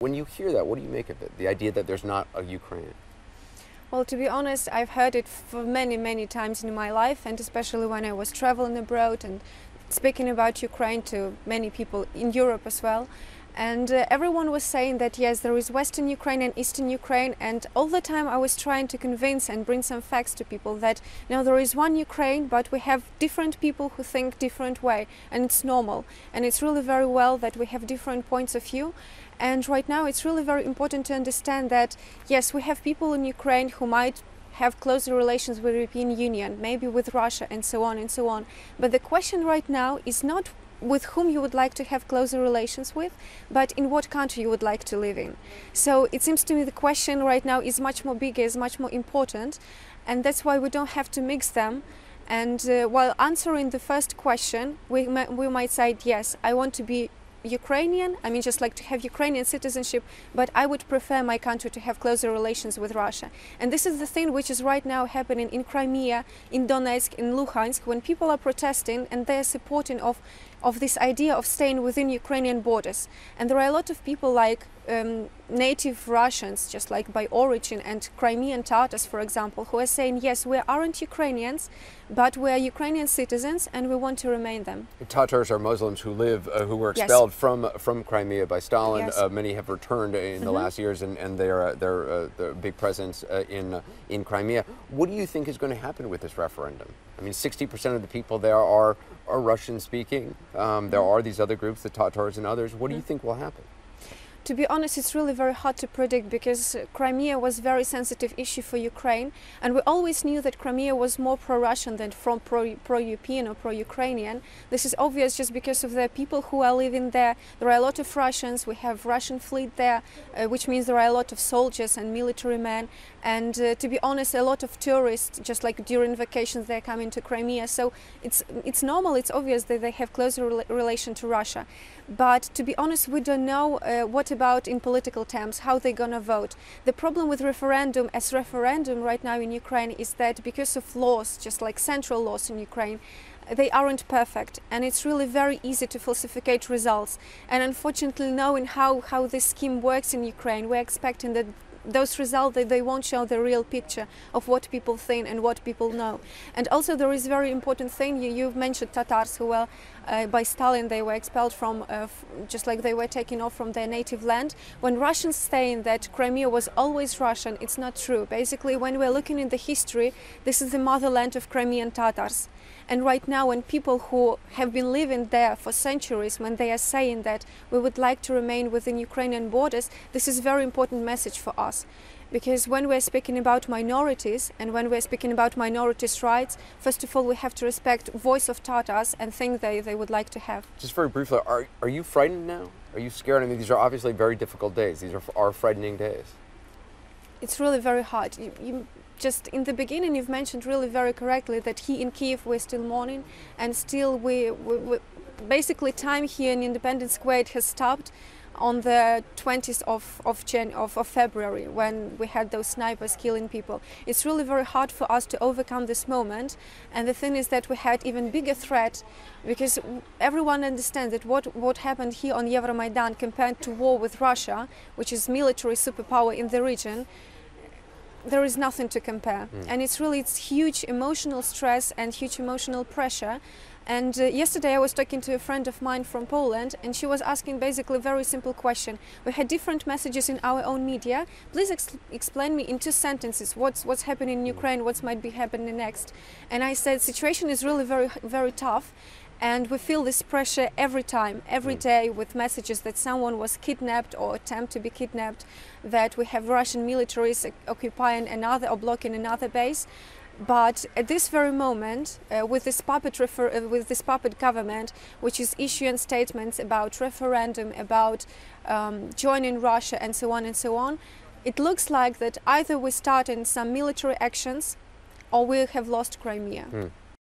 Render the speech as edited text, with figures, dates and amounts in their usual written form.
When you hear that, what do you make of it? The idea that there's not a Ukraine? Well, to be honest, I've heard it for many, many times in my life, and especially when I was traveling abroad and speaking about Ukraine to many people in Europe as well. And everyone was saying that yes, there is Western Ukraine and Eastern Ukraine, and all the time I was trying to convince and bring some facts to people that now there is one Ukraine, but we have different people who think different way, and it's normal. And it's really very well that we have different points of view. And right now it's really very important to understand that yes, we have people in Ukraine who might have closer relations with the European Union, maybe with Russia and so on and so on. But the question right now is not with whom you would like to have closer relations with, but in what country you would like to live in. So it seems to me the question right now is much more bigger, is much more important, and that's why we don't have to mix them. And while answering the first question, we might say, yes, I want to be Ukrainian, I mean just like to have Ukrainian citizenship, but I would prefer my country to have closer relations with Russia. And this is the thing which is right now happening in Crimea, in Donetsk, in Luhansk, when people are protesting and they are supporting of this idea of staying within Ukrainian borders. And there are a lot of people like native Russians, just like by origin, and Crimean Tatars, for example, who are saying, yes, we aren't Ukrainians, but we are Ukrainian citizens and we want to remain them. Tatars are Muslims who live, who were expelled from Crimea by Stalin. Yes. Many have returned in the last years, and they're a big presence in Crimea. What do you think is going to happen with this referendum? I mean, 60% of the people there are Russian speaking. There are these other groups, the Tatars and others. What do you think will happen? To be honest, it's really very hard to predict because Crimea was a very sensitive issue for Ukraine, and we always knew that Crimea was more pro-Russian than from pro-European or pro-Ukrainian. This is obvious just because of the people who are living there. There are a lot of Russians, we have Russian fleet there, which means there are a lot of soldiers and military men. And to be honest, a lot of tourists, just like during vacations, they're coming to Crimea. So it's normal, it's obvious that they have closer relation to Russia. But to be honest, we don't know what about in political terms, how they're gonna vote. The problem with referendum as referendum right now in Ukraine is that because of laws, just like central laws in Ukraine, they aren't perfect, and it's really very easy to falsificate results. And unfortunately, knowing how this scheme works in Ukraine, we're expecting that those results, they won't show the real picture of what people think and what people know. And also there is a very important thing, you've mentioned Tatars who were, by Stalin, they were expelled from, just like they were taken off from their native land. When Russians saying that Crimea was always Russian, it's not true. Basically, when we're looking in the history, this is the motherland of Crimean Tatars. And right now, when people who have been living there for centuries, when they are saying that we would like to remain within Ukrainian borders, this is a very important message for us. Because when we're speaking about minorities and when we're speaking about minorities' rights, first of all, we have to respect the voice of Tatars and things they would like to have. Just very briefly, are you frightened now? Are you scared? I mean, these are obviously very difficult days. These are frightening days. It's really very hard. Just in the beginning, you've mentioned really very correctly that here in Kiev we're still mourning, and still we basically time here in Independence Square, it has stopped on the 20th of February when we had those snipers killing people. It's really very hard for us to overcome this moment, and the thing is that we had even bigger threat because everyone understands that what happened here on Euromaidan compared to war with Russia, which is military superpower in the region, there is nothing to compare. And it's huge emotional stress and huge emotional pressure. And yesterday I was talking to a friend of mine from Poland, and she was asking basically a very simple question. We had different messages in our own media. Please explain me in 2 sentences what's happening in Ukraine, what might be happening next. And I said, situation is really very, very tough. And we feel this pressure every time, every day, with messages that someone was kidnapped or attempt to be kidnapped, that we have Russian militaries occupying another or blocking another base. But at this very moment, with this puppet government, which is issuing statements about referendum, about joining Russia, and so on, it looks like that either we start in some military actions, or we have lost Crimea.